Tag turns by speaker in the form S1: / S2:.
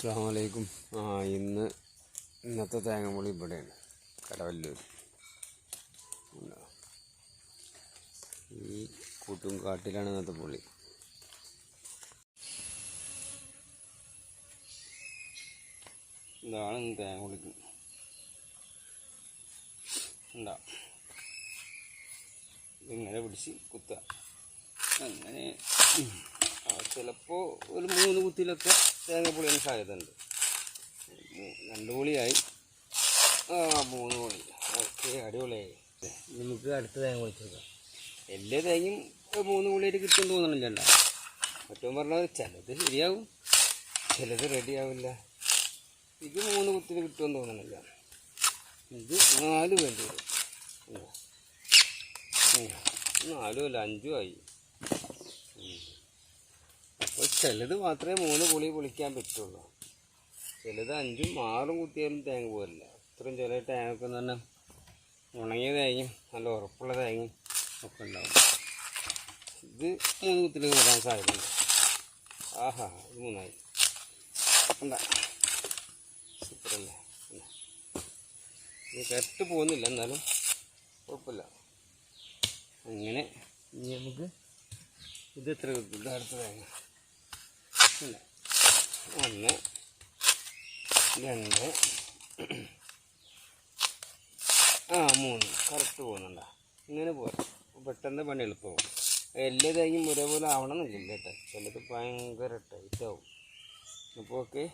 S1: അസ്സലാമു അലൈക്കും. ഇന്നത്തെ തേങ്ങാപ്പൊളി ഇവിടെയാണ്, കടവല്ലൂർ. ഈ കൂട്ടും കാട്ടിലാണ് ഇന്നത്തെ പൊളി. ഇതാണ് തേങ്ങ പൊളിക്കുന്നത്. ഉണ്ടാ ഇങ്ങനെ പിടിച്ച് കുത്തുക. അങ്ങനെ ചിലപ്പോൾ ഒരു 3 കുത്തിയിലൊക്കെ തേങ്ങ പൊളിയാൻ സാധ്യത ഉണ്ട്. 2 പൊളിയായി, 3 പൊളി. ഓക്കെ, അടിപൊളിയായി.
S2: നമുക്ക് അടുത്ത തേങ്ങ പൊളിച്ചേക്കാം.
S1: എല്ലാ തേങ്ങയും 3 പൊളിയായിട്ട് കിട്ടുമെന്ന് തോന്നണില്ല. മറ്റോ പറഞ്ഞാൽ ചിലത് ശരിയാവും, ചിലത് റെഡി ആവില്ല. ഇത് 3 കുത്തിൽ കിട്ടുമെന്ന് തോന്നണില്ല. ഇത് 4 വേണ്ടി വരും. 4 അല്ല 5 ആയി. അപ്പോൾ ചിലത് മാത്രമേ 3 പൊളി പൊളിക്കാൻ പറ്റുള്ളൂ. ചിലത് 5ഉം 6ഉം കുത്തിയാലും തേങ്ങ പോരില്ല. അത്രയും ചില തേങ്ങയൊക്കെ എന്ന് പറഞ്ഞാൽ ഉണങ്ങിയ തേങ്ങയും നല്ല ഉറപ്പുള്ള തേങ്ങയും ഒക്കെ ഉണ്ടാവും. ഇത് 3 കുത്തിൽ വരാൻ സാധ്യതയുണ്ട്. ആഹാ, ഇത് 3ആയി. എന്താ സൂപ്പറല്ലേ. ഇത് കറക്റ്റ് പോകുന്നില്ല, എന്നാലും കുഴപ്പമില്ല. അങ്ങനെ
S2: ഇനി നമുക്ക്
S1: ഇത് എത്ര കിട്ടും? ഇത് അടുത്ത തേങ്ങ 1 2 3 കറക്റ്റ് പോകുന്നുണ്ടോ? ഇങ്ങനെ പോരാ, പെട്ടെന്ന് പണി എളുപ്പമാവും. എല്ലാ തേങ്ങയും ഒരേപോലെ ആവണമെന്നില്ല കേട്ടോ. ചിലത് ഭയങ്കര ടൈറ്റാവും. അപ്പോൾ ഓക്കെ.